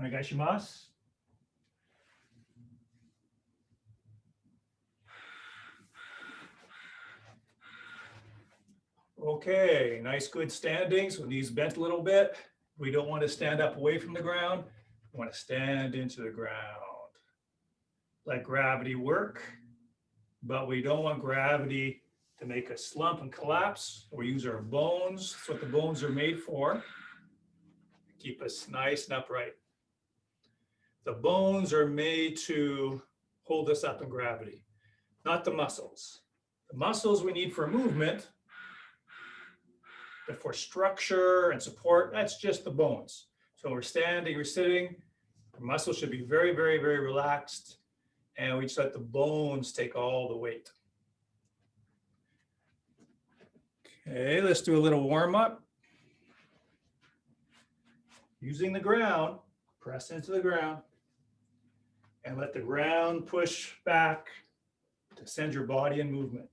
Onegaishimasu. Okay, nice good standings with knees bent a little bit. We don't want to stand up away from the ground. We want to stand into the ground. Let gravity work, but we don't want gravity to make us slump and collapse. We use our bones. That's what the bones are made for. Keep us nice and upright. The bones are made to hold us up in gravity, not the muscles. The muscles we need for movement, but for structure and support, that's just the bones. So we're standing or sitting, the muscles should be very, very, very relaxed, and we just let the bones take all the weight. Okay, let's do a little warm up. Using the ground, press into the ground, and let the ground push back to send your body in movement.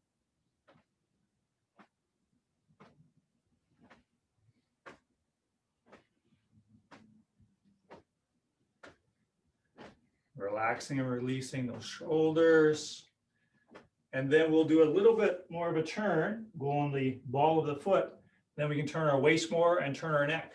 Relaxing and releasing those shoulders. And then we'll do a little bit more of a turn, go on the ball of the foot. Then we can turn our waist more and turn our neck.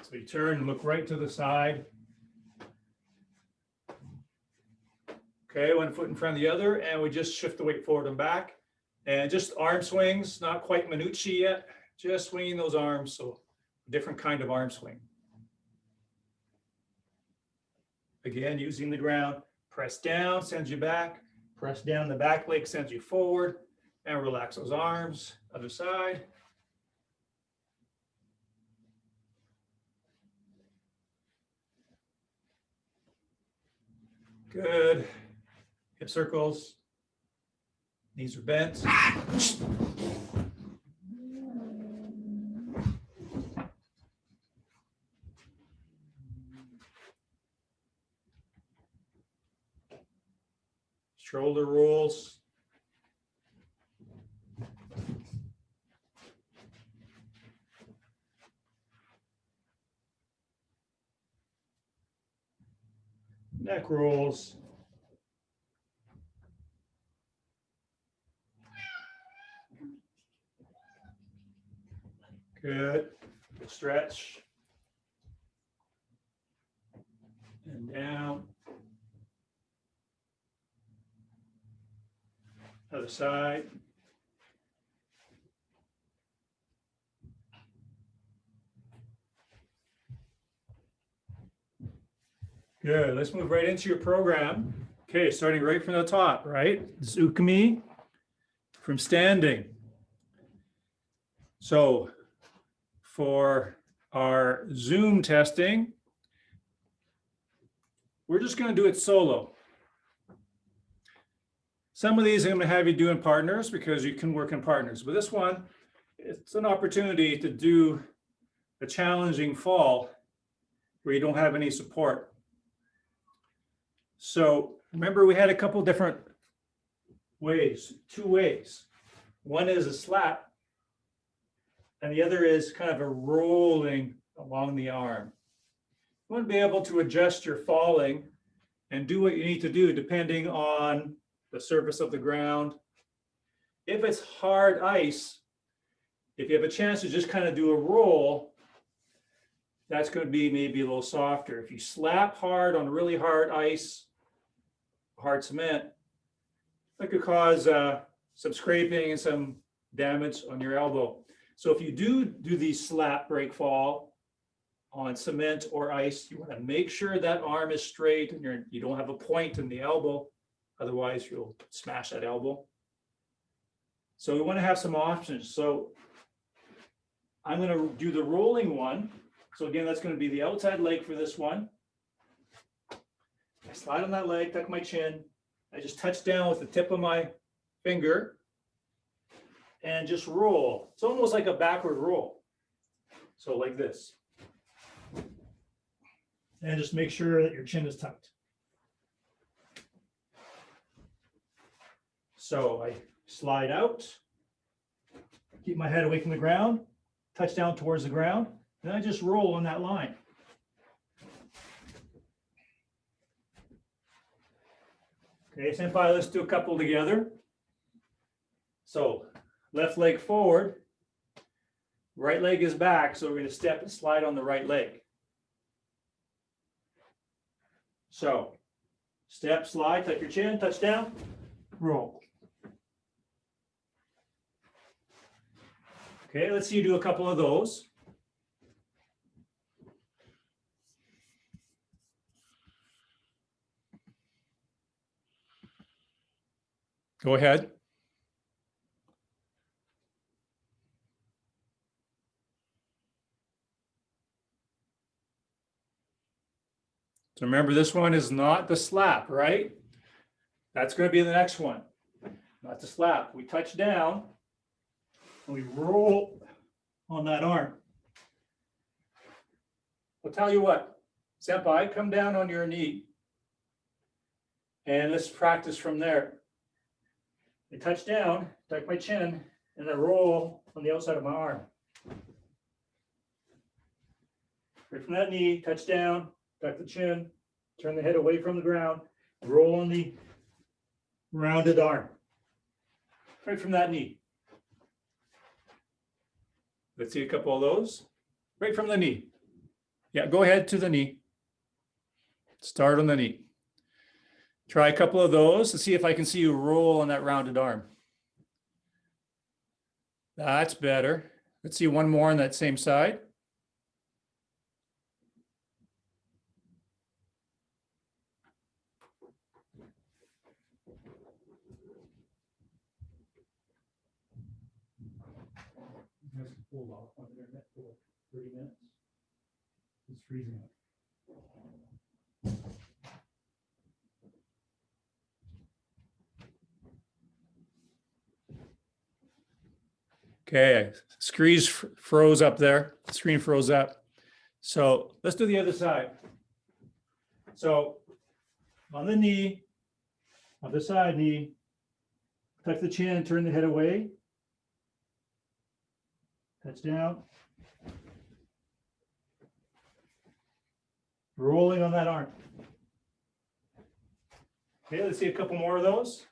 So you turn and look right to the side. Okay, one foot in front of the other, and we just shift the weight forward and back. And just arm swings, not quite Minucci yet, just swinging those arms. So a different kind of arm swing. Again, using the ground, press down, sends you back. Press down, the back leg sends you forward. And relax those arms, other side. Good. Hip circles. Knees are bent. Shoulder rolls. Neck rolls. Good. Stretch. And down. Other side. Good. Let's move right into your program. Okay, starting right from the top, right? This is ukemi from standing. So for our Zoom testing, we're just going to do it solo. Some of these I'm going to have you do in partners because you can work in partners. But this one, it's an opportunity to do a challenging fall where you don't have any support. So remember, we had a couple different ways, two ways. One is a slap, and the other is kind of a rolling along the arm. You want to be able to adjust your falling and do what you need to do depending on the surface of the ground. If it's hard ice, if you have a chance to just kind of do a roll, that's going to be maybe a little softer. If you slap hard on really hard ice, hard cement, that could cause some scraping and some damage on your elbow. So if you do these slap, break, fall on cement or ice, you want to make sure that arm is straight and you don't have a point in the elbow. Otherwise, you'll smash that elbow. So we want to have some options. So I'm going to do the rolling one. So again, that's going to be the outside leg for this one. I slide on that leg, tuck my chin. I just touch down with the tip of my finger and just roll. It's almost like a backward roll. So like this. And just make sure that your chin is tucked. So I slide out, keep my head away from the ground, touch down towards the ground, and I just roll on that line. Okay, senpai, let's do a couple together. So left leg forward, right leg is back, so we're going to step and slide on the right leg. So step, slide, tuck your chin, touch down, roll. Okay, let's see you do a couple of those. Go ahead. So remember, this one is not the slap, right? That's going to be the next one. Not the slap. We touch down and we roll on that arm. I'll tell you what, senpai, come down on your knee and let's practice from there. I touch down, tuck my chin, and I roll on the outside of my arm. Right from that knee, touch down, tuck the chin, turn the head away from the ground, roll on the rounded arm. Right from that knee. Let's see a couple of those. Right from the knee. Yeah, go ahead to the knee. Start on the knee. Try a couple of those to see if I can see you roll on that rounded arm. That's better. Let's see one more on that same side. Hold off on the internet for 30 minutes. It's freezing up. Okay, screen froze up there. Screen froze up. So let's do the other side. So on the knee, other side knee, tuck the chin, turn the head away. Touch down. Rolling on that arm. Okay, let's see a couple more of those.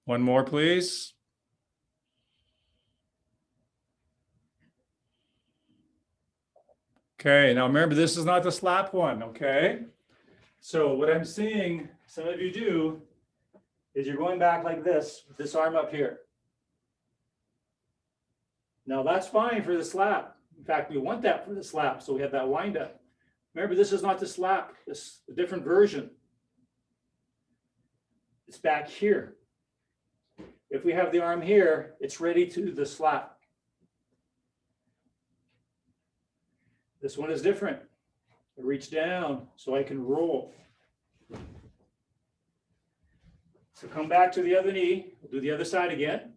One more, please. Okay, now remember, this is not the slap one, okay? So what I'm seeing some of you do is you're going back like this, with this arm up here. Now that's fine for the slap. In fact, we want that for the slap, so we have that wind up. Remember, this is not the slap, this is a different version. It's back here. If we have the arm here, it's ready to do the slap. This one is different. I reach down so I can roll. So come back to the other knee. We'll do the other side again.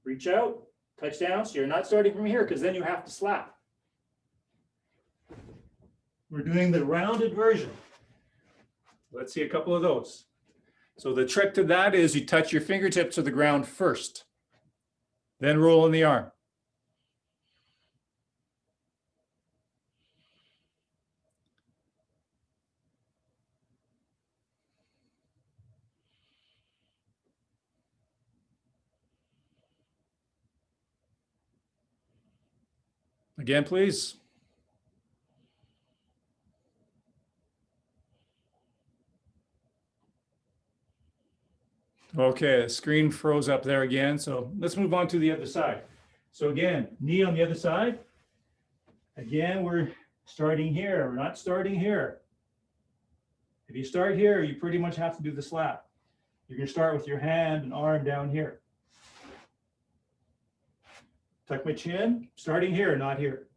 Reach out, touch down. So you're not starting from here because then you have to slap. We're doing the rounded version. Let's see a couple of those. So the trick to that is you touch your fingertips to the ground first, then roll in the arm. Again, please. Okay, the screen froze up there again. So let's move on to the other side. So again, knee on the other side. Again, we're starting here. We're not starting here. If you start here, you pretty much have to do the slap. You're going to start with your hand and arm down here. Tuck my chin, starting here, not here.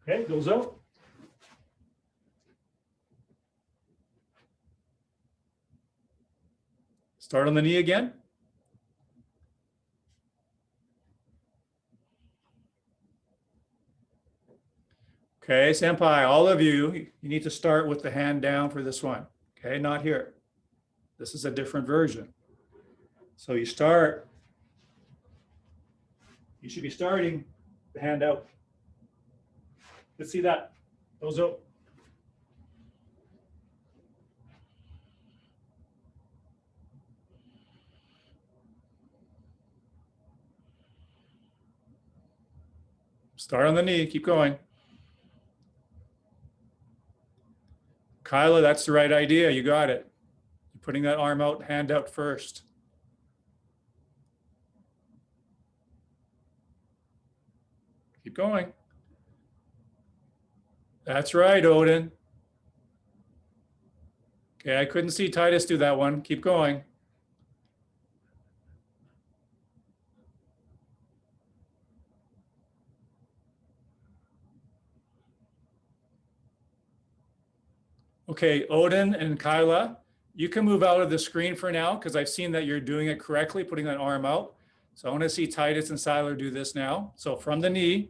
Okay, goes out. Start on the knee again. Okay, senpai, all of you, you need to start with the hand down for this one. Okay, not here. This is a different version. So you start, you should be starting the hand out. Let's see that. Those out. Start on the knee, keep going. Kyla, that's the right idea. You got it. You're putting that arm out, hand out first. Keep going. That's right, Odin. Okay, I couldn't see Titus do that one. Keep going. Okay, Odin and Kyla, you can move out of the screen for now because I've seen that you're doing it correctly, putting that arm out. So I want to see Titus and Siler do this now. So from the knee,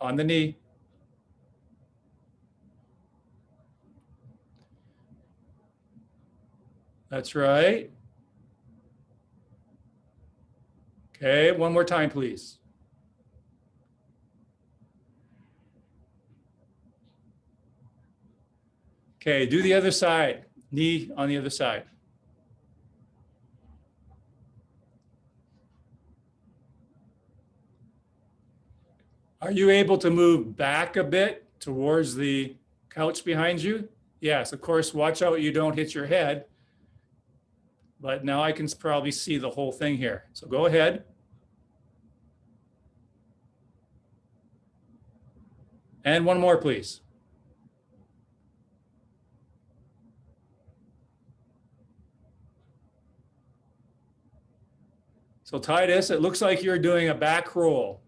on the knee. That's right. Okay, one more time, please. Okay, do the other side. Knee on the other side. Are you able to move back a bit towards the couch behind you? Yes, of course, watch out you don't hit your head. But now I can probably see the whole thing here. So go ahead. And one more, please. So Titus, it looks like you're doing a back roll.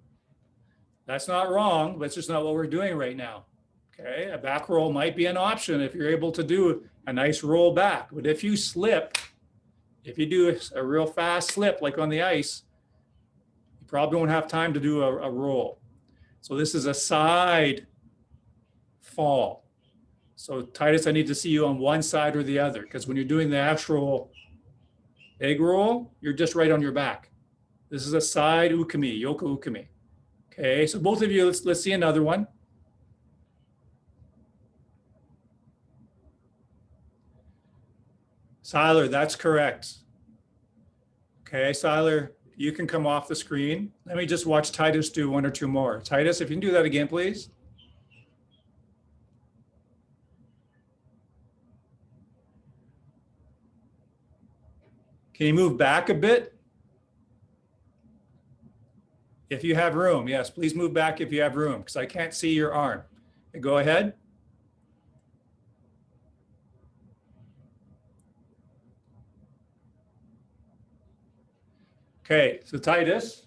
That's not wrong, but it's just not what we're doing right now. Okay, a back roll might be an option if you're able to do a nice roll back. But if you slip, if you do a real fast slip like on the ice, you probably won't have time to do a roll. So this is a side fall. So Titus, I need to see you on one side or the other, because when you're doing the actual egg roll, you're just right on your back. This is a side ukemi, yoko ukemi. Okay, so both of you, let's see another one. Siler, that's correct. Okay, Siler, you can come off the screen. Let me just watch Titus do one or two more. Titus, if you can do that again, please. Can you move back a bit? If you have room, yes, please move back if you have room, because I can't see your arm. Okay, go ahead. Okay, so Titus,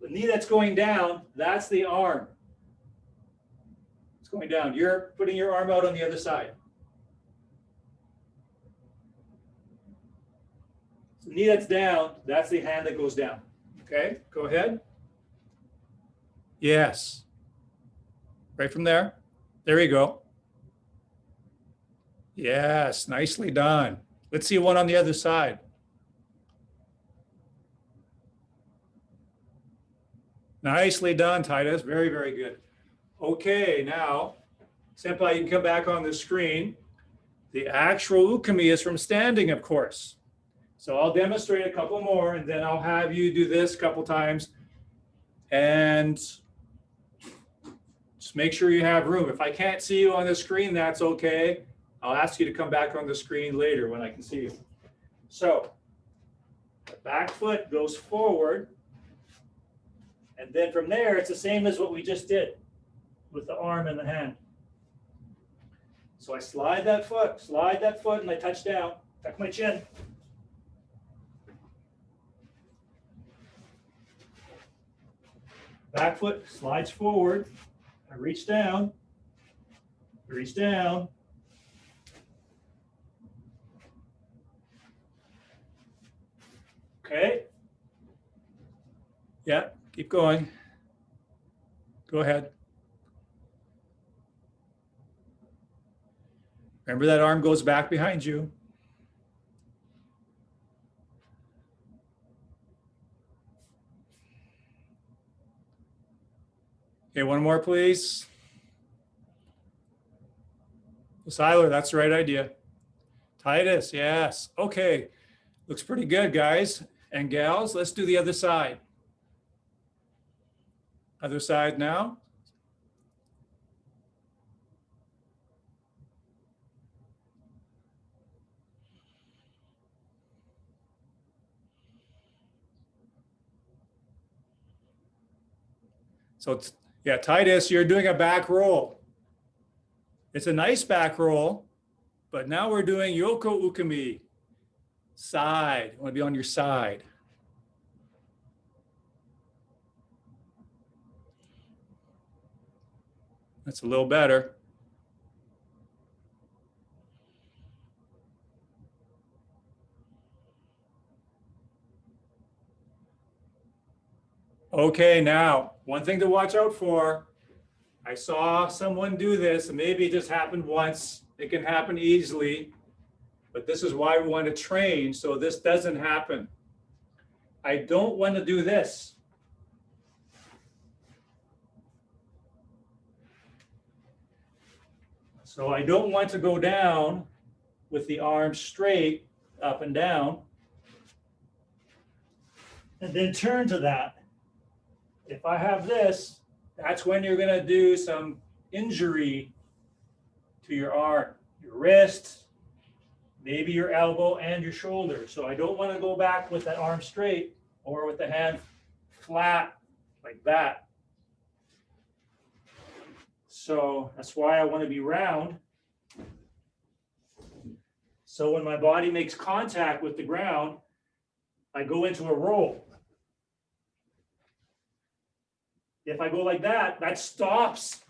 the knee that's going down, that's the arm. It's going down. You're putting your arm out on the other side. So the knee that's down, that's the hand that goes down. Okay, go ahead. Yes. Right from there. There you go. Yes, nicely done. Let's see one on the other side. Nicely done, Titus. Very, very good. Okay, now, Senpai, you can come back on the screen. The actual ukemi is from standing, of course. So I'll demonstrate a couple more, and then I'll have you do this a couple times. And just make sure you have room. If I can't see you on the screen, that's okay. I'll ask you to come back on the screen later when I can see you. So the back foot goes forward. And then from there, it's the same as what we just did with the arm and the hand. So I slide that foot, and I touch down, tuck my chin. Back foot slides forward. I reach down, Yeah, keep going. Go ahead. Remember that arm goes back behind you. Okay, one more, please. Siler, that's the right idea. Titus, yes. Okay, looks pretty good, guys and gals. Let's do the other side. Other side now. So yeah, Titus, you're doing a back roll. It's a nice back roll, but now we're doing Yoko Ukemi. Side, you want to be on your side. That's a little better. Okay, now, one thing to watch out for. I saw someone do this, and maybe it just happened once. It can happen easily, but this is why we want to train so this doesn't happen. I don't want to do this. So I don't want to go down with the arms straight up and down and then turn to that. If I have this, that's when you're going to do some injury to your arm, your wrist, maybe your elbow and your shoulder. So I don't want to go back with that arm straight or with the hand flat like that. So that's why I want to be round. So when my body makes contact with the ground, I go into a roll. If I go like that, that stops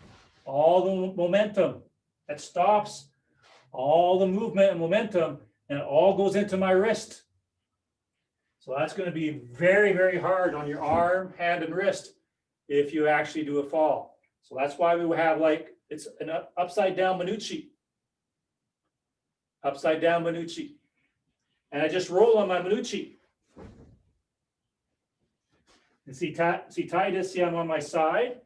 all the momentum. That stops all the movement and momentum, and it all goes into my wrist. So that's going to be very, very hard on your arm, hand, and wrist if you actually do a fall. So that's why we have like, it's an upside down Manucci. Upside down Manucci. And I just roll on my Manucci. And see Titus, see I'm on my side.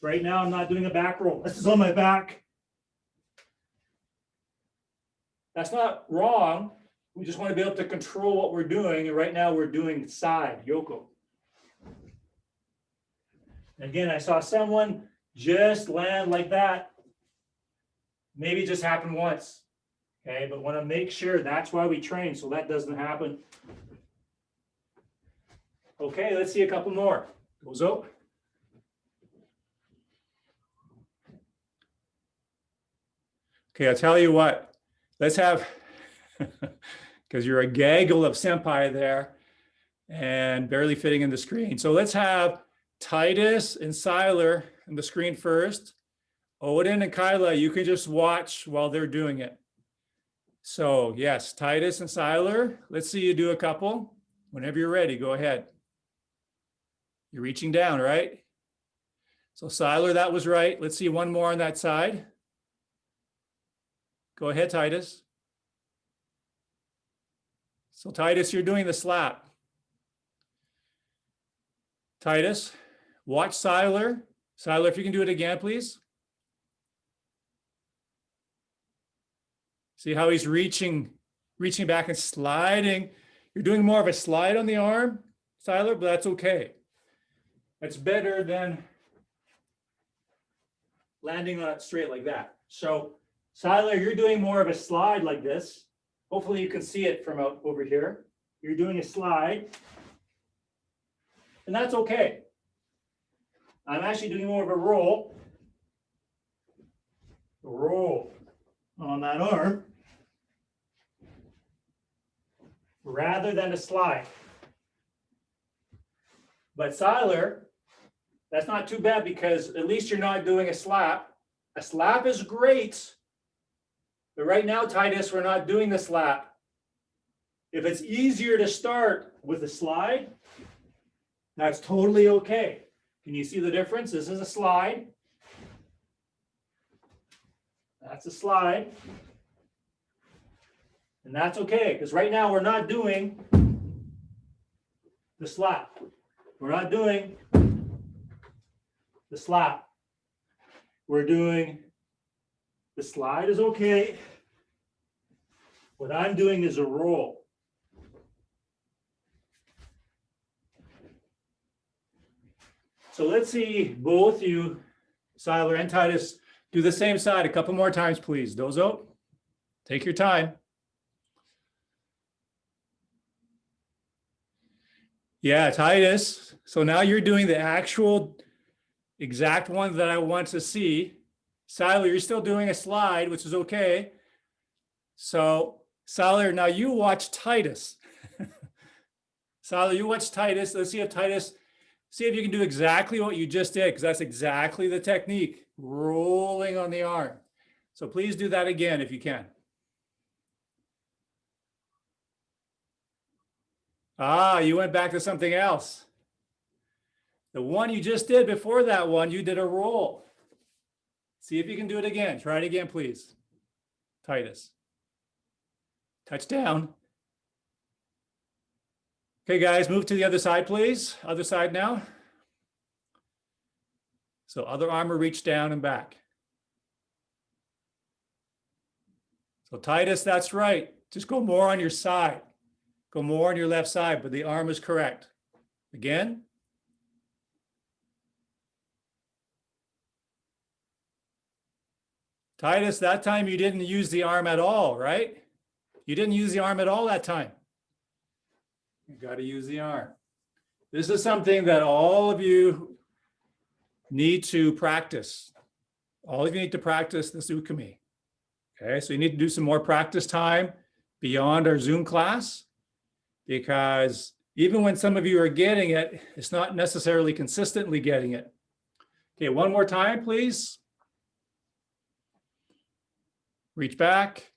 Right now I'm not doing a back roll. This is on my back. That's not wrong. We just want to be able to control what we're doing. And right now we're doing side, Yoko. Again, I saw someone just land like that. Maybe it just happened once. Okay, but want to make sure that's why we train, so that doesn't happen. Okay, let's see a couple more. Goes up. Okay, I'll tell you what. Let's have, because you're a gaggle of senpai there and barely fitting in the screen. So let's have Titus and Siler in the screen first. Odin and Kyla, you can just watch while they're doing it. So yes, Titus and Siler, let's see you do a couple. Whenever you're ready, go ahead. You're reaching down, right? So Siler, that was right. Let's see one more on that side. Go ahead, Titus. So Titus, you're doing the slap. Titus, watch Siler. Siler, if you can do it again, please. See how he's reaching back and sliding. You're doing more of a slide on the arm, Siler, but that's okay. That's better than landing on it straight like that. So Siler, you're doing more of a slide like this. Hopefully you can see it from over here. You're doing a slide. And that's okay. I'm actually doing more of a roll. Roll on that arm rather than a slide. But Siler, that's not too bad because at least you're not doing a slap. A slap is great. But right now, Titus, we're not doing the slap. If it's easier to start with a slide, that's totally okay. Can you see the difference? This is a slide. That's a slide. And that's okay, because right now we're not doing the slap. We're not doing the slap. We're doing the slide is okay. What I'm doing is a roll. So let's see both you, Siler and Titus, do the same side a couple more times, please. Dozo, take your time. Yeah, Titus. So now you're doing the actual exact one that I want to see. Siler, you're still doing a slide, which is okay. So Siler, now you watch Titus. Siler, you watch Titus. Let's see if Titus, see if you can do exactly what you just did, because that's exactly the technique, rolling on the arm. So please do that again if you can. Ah, you went back to something else. The one you just did before that one, you did a roll. See if you can do it again. Try it again, please. Titus. Touchdown. Okay, guys, move to the other side, please. Other side now. So other arm will reach down and back. So Titus, that's right. Just go more on your side. Go more on your left side, but the arm is correct. Again. Titus, that time you didn't use the arm at all, right? You didn't use the arm at all that time. You got to use the arm. This is something that all of you need to practice. All of you need to practice the Tsukumi. Okay, so you need to do some more practice time beyond our Zoom class, because even when some of you are getting it, it's not necessarily consistently getting it. Okay, one more time, please. Reach back.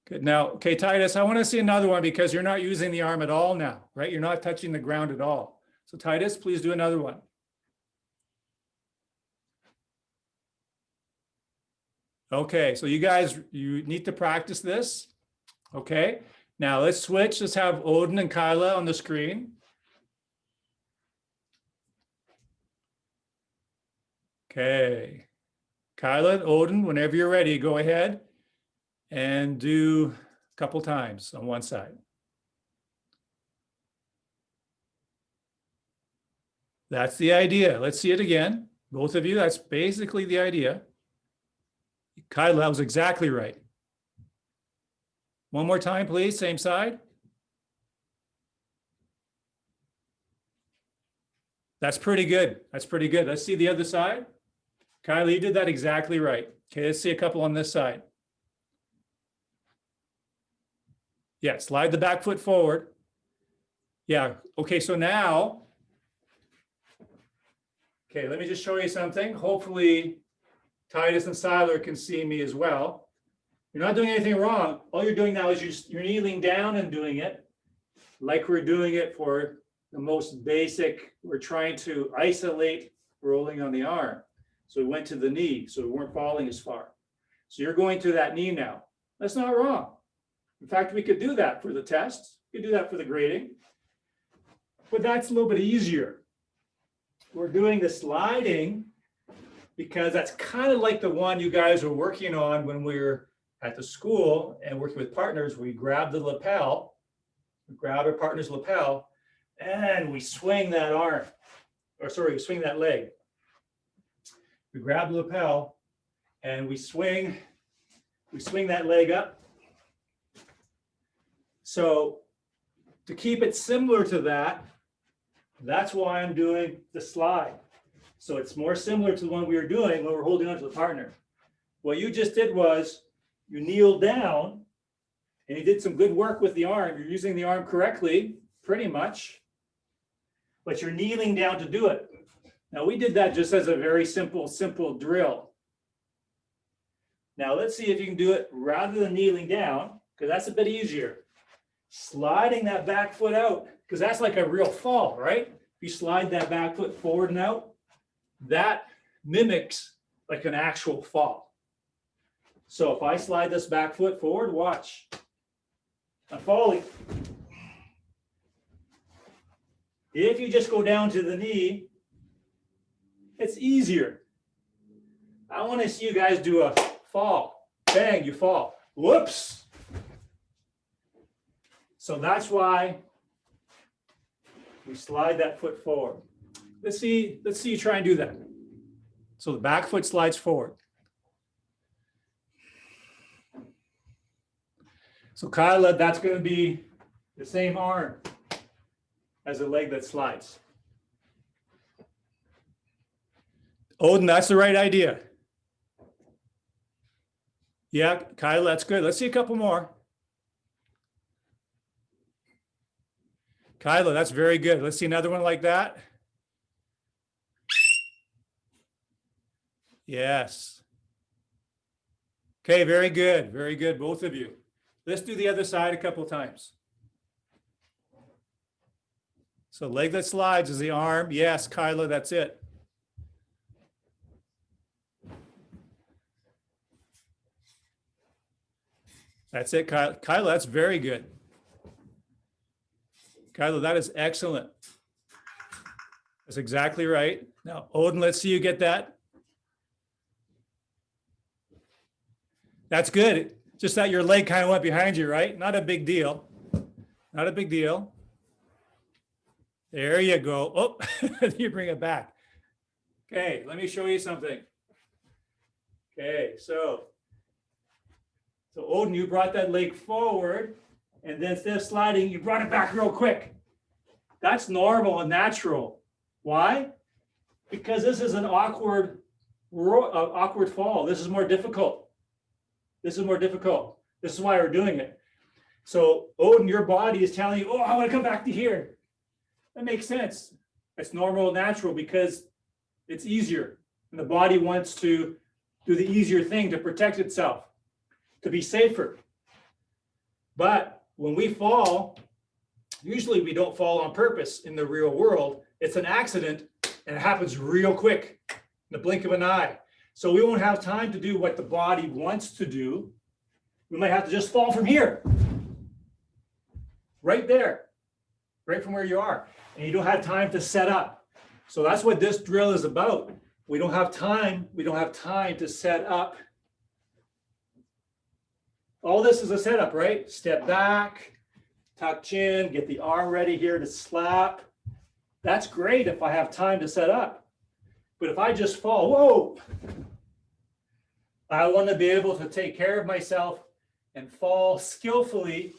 Good. Now, okay, Titus, I want to see another one because you're not using the arm at all now, right? You're not touching the ground at all. So Titus, please do another one. Okay, so you guys, you need to practice this. Okay, now let's switch. Let's have Odin and Kyla on the screen. Okay, Kyla and Odin, whenever you're ready, go ahead and do a couple times on one side. That's the idea. Let's see it again. Both of you, that's basically the idea. Kyla, that was exactly right. One more time, please, same side. That's pretty good. That's pretty good. Let's see the other side. Kyla, you did that exactly right. Okay, let's see a couple on this side. Yeah, slide the back foot forward. Yeah, okay, so now, okay, let me just show you something. Hopefully, Titus and Siler can see me as well. You're not doing anything wrong. All you're doing now is you're kneeling down and doing it like we're doing it for the most basic. We're trying to isolate rolling on the arm. So we went to the knee, so we weren't falling as far. So you're going to that knee now. That's not wrong. In fact, we could do that for the test. We could do that for the grading. But that's a little bit easier. We're doing the sliding because that's kind of like the one you guys were working on when we were at the school and working with partners. We grab the lapel, we grab our partner's lapel, and we swing that arm, or sorry, we swing that leg. We grab the lapel and we swing that leg up. So to keep it similar to that, that's why I'm doing the slide. So it's more similar to the one we were doing when we're holding on to the partner. What you just did was you kneeled down and you did some good work with the arm. You're using the arm correctly, pretty much, but you're kneeling down to do it. Now we did that just as a very simple drill. Now let's see if you can do it rather than kneeling down. because that's a bit easier. Sliding that back foot out, because that's like a real fall, right? If you slide that back foot forward and out, that mimics like an actual fall. So if I slide this back foot forward, watch. I'm falling. If you just go down to the knee, it's easier. I want to see you guys do a fall. Bang, you fall. Whoops. So that's why we slide that foot forward. Let's see you try and do that. So the back foot slides forward. So Kyla, that's going to be the same arm as the leg that slides. Odin, that's the right idea. Yeah, Kyla, that's good. Let's see a couple more. Kyla, that's very good. Let's see another one like that. Yes. Okay, very good. Very good, both of you. Let's do the other side a couple of times. So leg that slides is the arm. Yes, Kyla, that's it. That's it, Kyla. Kyla, that's very good. Kyla, that is excellent. That's exactly right. Now, Odin, let's see you get that. That's good. Just that your leg kind of went behind you, right? Not a big deal. Not a big deal. There you go. Oh, you bring it back. Okay, let me show you something. Okay, so Odin, you brought that leg forward, and then instead of sliding, you brought it back real quick. That's normal and natural. Why? Because this is an awkward fall. This is more difficult. This is more difficult. This is why we're doing it. So Odin, your body is telling you, oh, I want to come back to here. That makes sense. It's normal and natural because it's easier. And the body wants to do the easier thing to protect itself, to be safer. But when we fall, usually we don't fall on purpose in the real world. It's an accident and it happens real quick, in the blink of an eye. So we won't have time to do what the body wants to do. We might have to just fall from here. Right there, right from where you are. And you don't have time to set up. So that's what this drill is about. We don't have time. We don't have time to set up. All this is a setup, right? Step back, tuck chin, get the arm ready here to slap. That's great if I have time to set up. But if I just fall, whoa, I want to be able to take care of myself and fall skillfully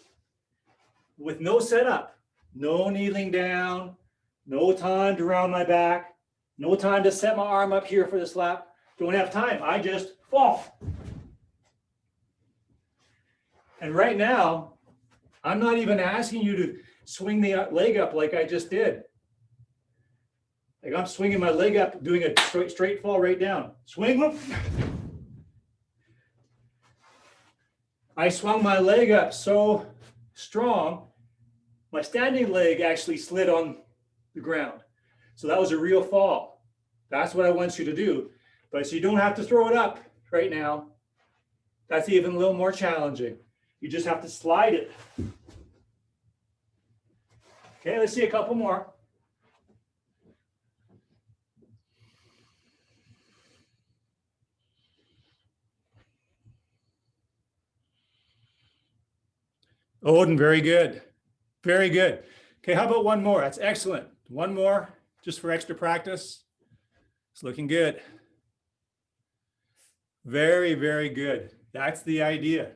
with no setup, no kneeling down, no time to round my back, no time to set my arm up here for the slap. Don't have time. I just fall. And right now, I'm not even asking you to swing the leg up like I just did. Like I'm swinging my leg up, doing a straight fall right down. Swing. Whoop. I swung my leg up so strong, my standing leg actually slid on the ground. So that was a real fall. That's what I want you to do. But so you don't have to throw it up right now. That's even a little more challenging. You just have to slide it. Okay, let's see a couple more. Odin, very good. Very good. Okay, how about one more? That's excellent. One more, just for extra practice. It's looking good. Very, very good. That's the idea.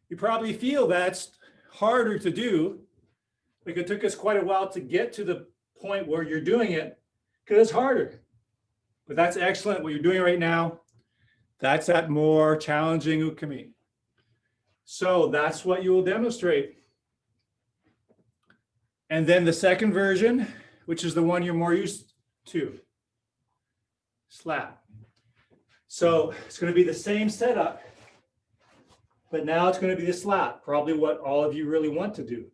You probably feel that's harder to do. Like it took us quite a while to get to the point where you're doing it because it's harder. But that's excellent. What you're doing right now, that's that more challenging ukemi. So that's what you will demonstrate. And then the second version, which is the one you're more used to, slap. So it's going to be the same setup. but now it's going to be the slap, probably what all of you really want to do.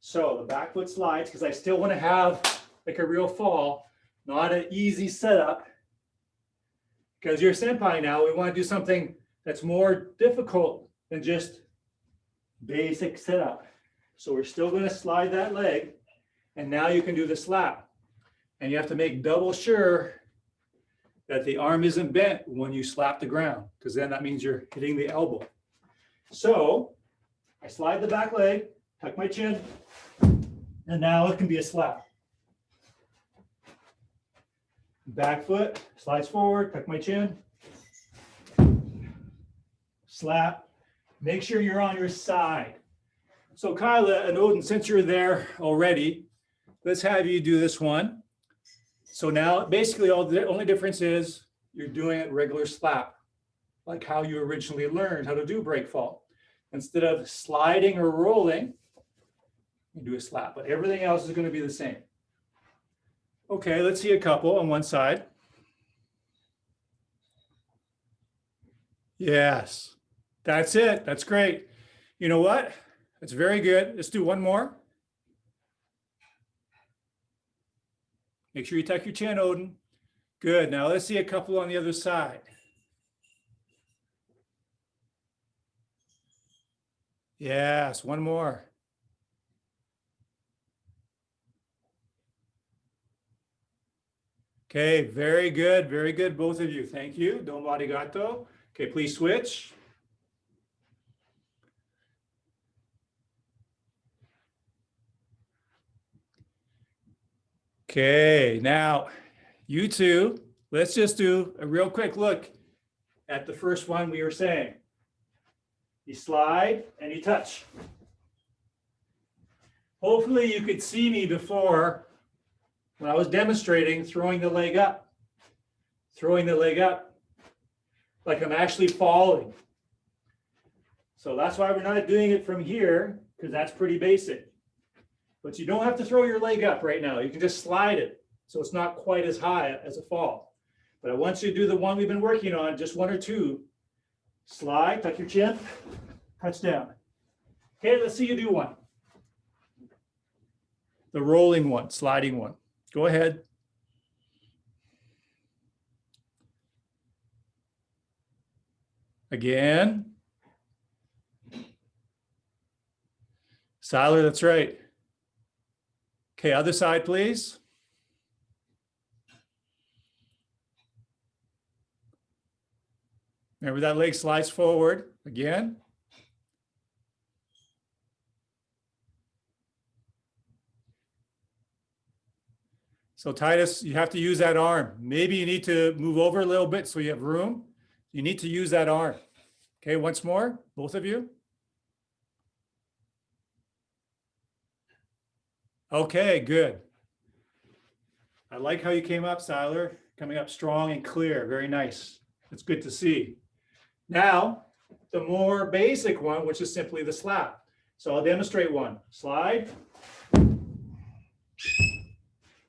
So the back foot slides, because I still want to have like a real fall, not an easy setup. Because you're senpai now, we want to do something that's more difficult than just basic setup. So we're still going to slide that leg, and now you can do the slap. And you have to make double sure that the arm isn't bent when you slap the ground, because then that means you're hitting the elbow. So I slide the back leg, tuck my chin, and now it can be a slap. Back foot slides forward, tuck my chin, slap. Make sure you're on your side. So Kyla and Odin, since you're there already, let's have you do this one. So now basically the only difference is you're doing it regular slap, like how you originally learned how to do break fall. Instead of sliding or rolling, you do a slap, but everything else is going to be the same. Okay, let's see a couple on one side. Yes, that's it. That's great. You know what? That's very good. Let's do one more. Make sure you tuck your chin, Odin. Good. Now let's see a couple on the other side. Yes, one more. Okay, very good, both of you. Thank you. Domo arigato. Okay, please switch. Okay, now you two, let's just do a real quick look at the first one we were saying. You slide and you touch. Hopefully you could see me before when I was demonstrating throwing the leg up, like I'm actually falling. So that's why we're not doing it from here, because that's pretty basic. But you don't have to throw your leg up right now. You can just slide it, so it's not quite as high as a fall. But I want you to do the one we've been working on, just one or two. Slide, tuck your chin, touch down. Okay, let's see you do one. The rolling one, sliding one. Go ahead. Again. Siler, that's right. Okay, other side, please. Remember that leg slides forward again. So Titus, you have to use that arm. Maybe you need to move over a little bit so you have room. You need to use that arm. Okay, once more, both of you. Okay, good. I like how you came up, Siler, coming up strong and clear. Very nice. It's good to see. Now, the more basic one, which is simply the slap. So I'll demonstrate one. Slide.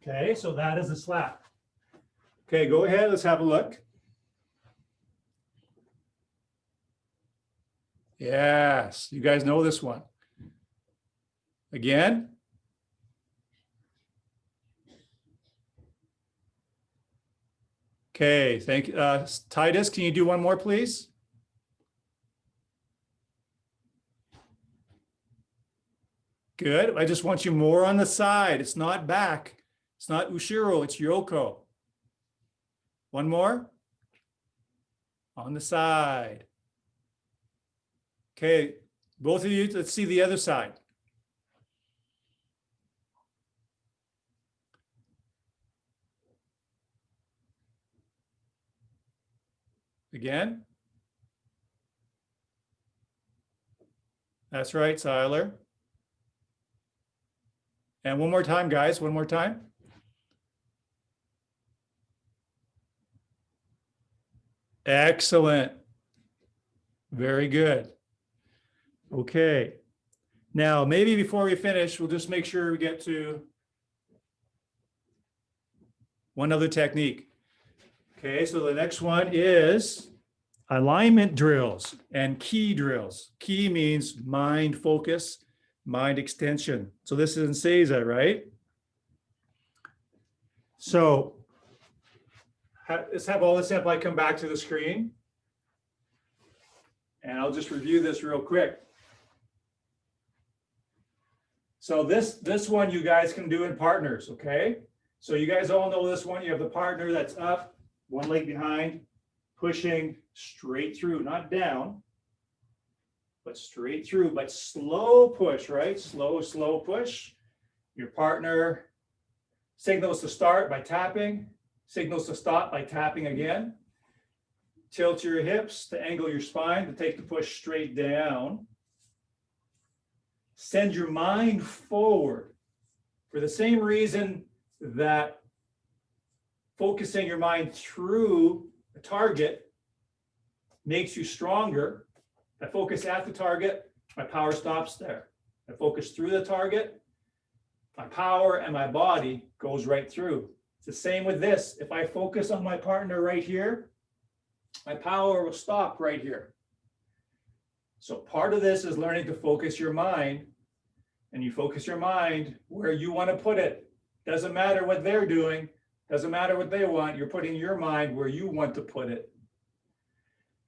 Okay, so that is a slap. Okay, go ahead. Let's have a look. Yes, you guys know this one. Again. Okay, thank you. Titus, can you do one more, please? Good. I just want you more on the side. It's not back. It's not Ushiro, it's Yoko. One more. On the side. Okay, both of you, let's see the other side. Again. That's right, Siler. And one more time, guys, one more time. Excellent. Very good. Okay. Now, maybe before we finish, we'll just make sure we get to one other technique. Okay, so the next one is alignment drills and key drills. Key means mind focus, mind extension. So this is in Seiza, right? So let's have all this up. I come back to the screen. And I'll just review this real quick. So this one you guys can do in partners, okay? So you guys all know this one. You have the partner that's up, one leg behind, pushing straight through, not down, but straight through, but slow push, right? Slow push. Your partner signals to start by tapping, signals to stop by tapping again. Tilt your hips to angle your spine to take the push straight down. Send your mind forward for the same reason that focusing your mind through a target makes you stronger. I focus at the target, my power stops there. I focus through the target, my power and my body goes right through. It's the same with this. If I focus on my partner right here, my power will stop right here. So part of this is learning to focus your mind, and you focus your mind where you want to put it. Doesn't matter what they're doing, doesn't matter what they want, you're putting your mind where you want to put it.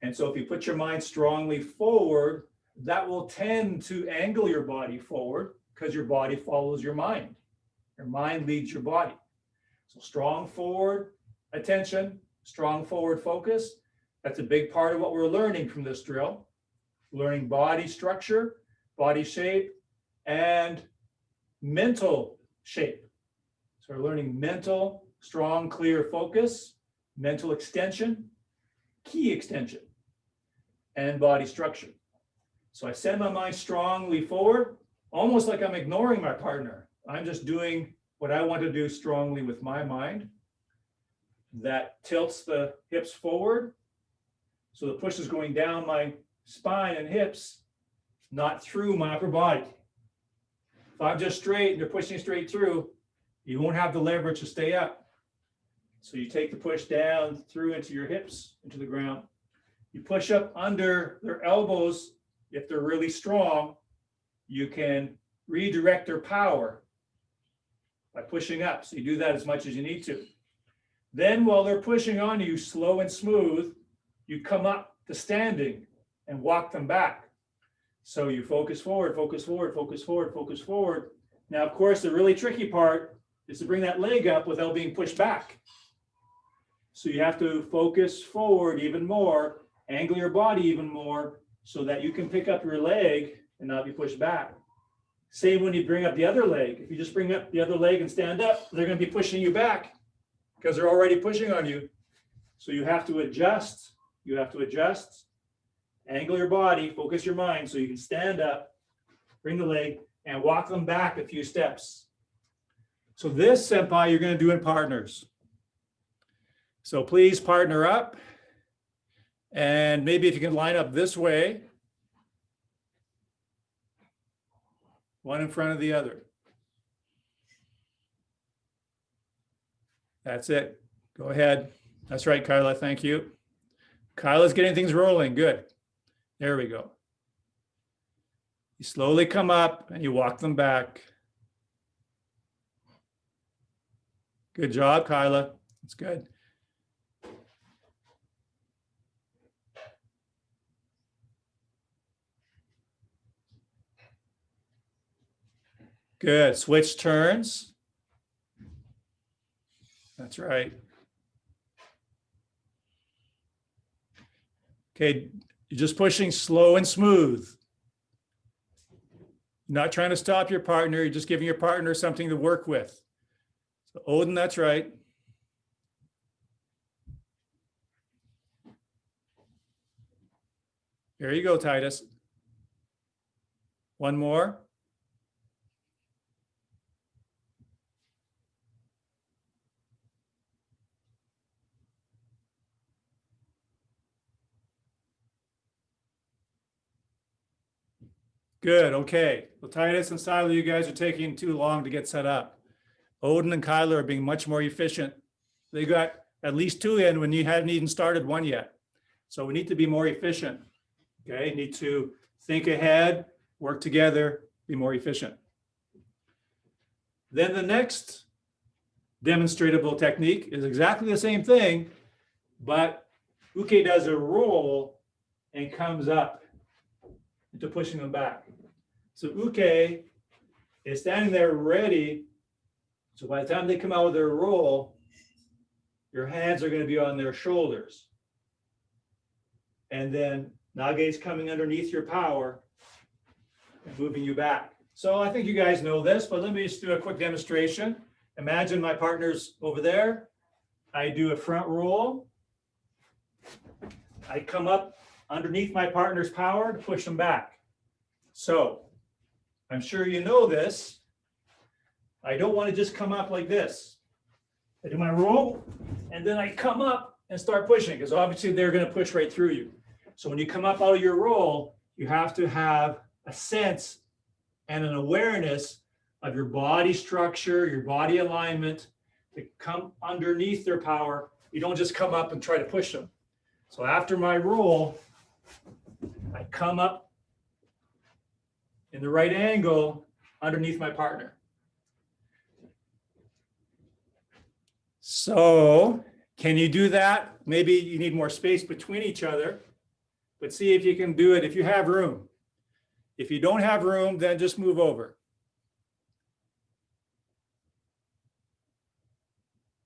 And so if you put your mind strongly forward, that will tend to angle your body forward because your body follows your mind. Your mind leads your body. So strong forward attention, strong forward focus. That's a big part of what we're learning from this drill. Learning body structure, body shape, and mental shape. So we're learning mental, strong, clear focus, mental extension, key extension, and body structure. So I send my mind strongly forward, almost like I'm ignoring my partner. I'm just doing what I want to do strongly with my mind. That tilts the hips forward. So the push is going down my spine and hips, not through my upper body. If I'm just straight and you're pushing straight through, you won't have the leverage to stay up. So you take the push down through into your hips, into the ground. You push up under their elbows. If they're really strong, you can redirect their power by pushing up. So you do that as much as you need to. Then while they're pushing on you, slow and smooth, you come up to standing and walk them back. So you focus forward, focus forward, focus forward, focus forward. Now, of course, the really tricky part is to bring that leg up without being pushed back. So you have to focus forward even more, angle your body even more so that you can pick up your leg and not be pushed back. Same when you bring up the other leg. If you just bring up the other leg and stand up, they're going to be pushing you back because they're already pushing on you. So you have to adjust. You have to adjust, angle your body, focus your mind so you can stand up, bring the leg, and walk them back a few steps. So this, senpai, you're going to do in partners. So please partner up. And maybe if you can line up this way, one in front of the other. That's it. Go ahead. That's right, Kyla. Thank you. Kyla's getting things rolling. Good. There we go. You slowly come up and you walk them back. Good job, Kyla. That's good. Good. Switch turns. That's right. Okay, you're just pushing slow and smooth. You're not trying to stop your partner. You're just giving your partner something to work with. So Odin, that's right. There you go, Titus. One more. Good, okay. Well, Titus and Silo, you guys are taking too long to get set up. Odin and Kyla are being much more efficient. They got at least two in when you hadn't even started one yet. So we need to be more efficient. Okay, need to think ahead, work together, be more efficient. Then the next demonstratable technique is exactly the same thing, but Uke does a roll and comes up into pushing them back. So Uke is standing there ready. So by the time they come out with their roll, your hands are going to be on their shoulders. And then Nage is coming underneath your power and moving you back. So I think you guys know this, but let me just do a quick demonstration. Imagine my partner's over there. I do a front roll. I come up underneath my partner's power to push them back. So I'm sure you know this. I don't want to just come up like this. I do my roll, and then I come up and start pushing, because obviously they're going to push right through you. So when you come up out of your roll, you have to have a sense and an awareness of your body structure, your body alignment, to come underneath their power. You don't just come up and try to push them. So after my roll, I come up in the right angle underneath my partner. So can you do that? Maybe you need more space between each other, but see if you can do it if you have room. If you don't have room, then just move over.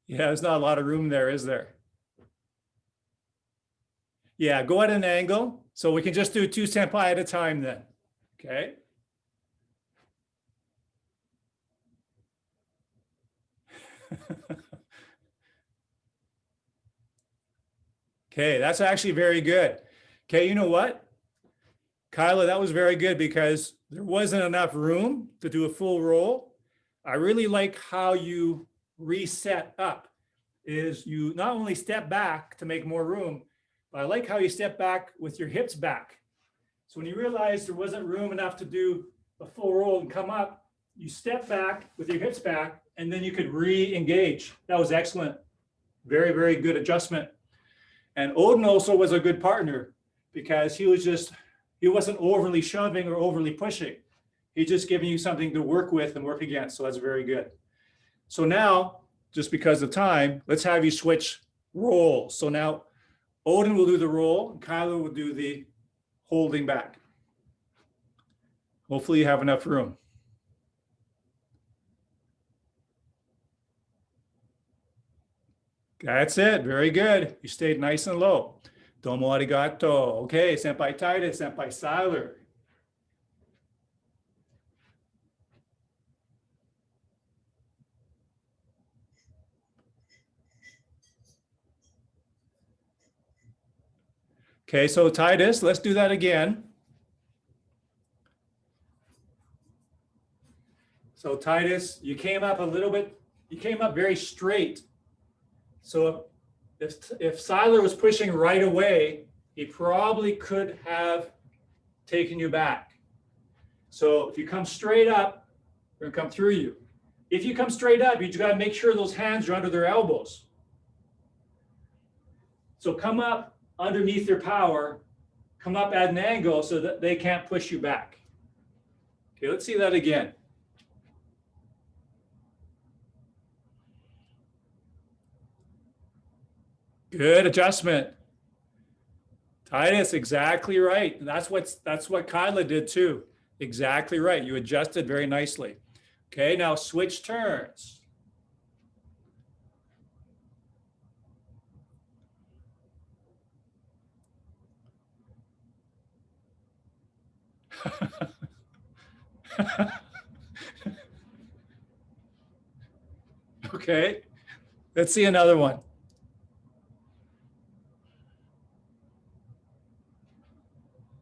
Yeah, there's not a lot of room there, is there? Yeah, go at an angle. So we can just do 2 senpai at a time then, okay? Okay, that's actually very good. Okay, you know what? Kyla, that was very good because there wasn't enough room to do a full roll. I really like how you reset up. Is you not only step back to make more room, but I like how you step back with your hips back. So when you realize there wasn't room enough to do a full roll and come up, you step back with your hips back, and then you could re-engage. That was excellent. Very, very good adjustment. And Odin also was a good partner because he wasn't overly shoving or overly pushing. He's just giving you something to work with and work against. So that's very good. So now, just because of time, let's have you switch roles. So now Odin will do the roll and Kyla will do the holding back. Hopefully you have enough room. That's it. Very good. You stayed nice and low. Domo arigato. Okay, Senpai Titus, Senpai Seiler. Okay, so Titus, let's do that again. So Titus, you came up a little bit, you came up very straight. So if Seiler was pushing right away, he probably could have taken you back. So if you come straight up, they're gonna come through you. If you come straight up, you just gotta make sure those hands are under their elbows. So come up underneath their power, come up at an angle so that they can't push you back. Okay, let's see that again. Good adjustment. Titus, exactly right. And that's what Kyla did too. Exactly right. You adjusted very nicely. Okay, now switch turns. Okay, let's see another one.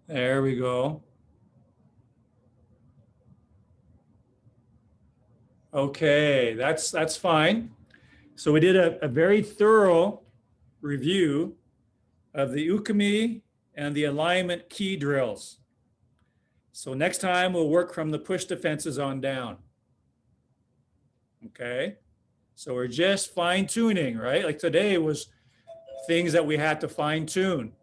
There we go. Okay, that's fine. So we did a very thorough review of the ukemi and the alignment key drills. So next time we'll work from the push defenses on down. Okay, so we're just fine tuning, right? Like today was things that we had to fine tune.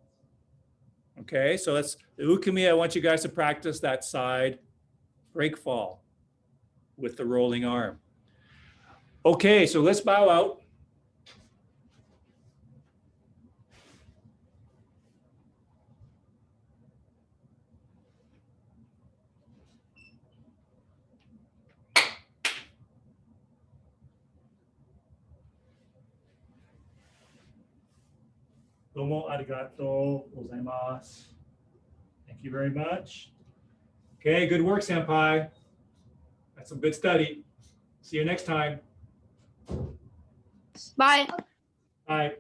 Okay, so that's the ukemi. I want you guys to practice that side break fall with the rolling arm. Okay, so let's bow out. Domo arigato gozaimasu. Thank you very much. Okay, good work, Senpai. That's some good study. See you next time. Bye. Bye.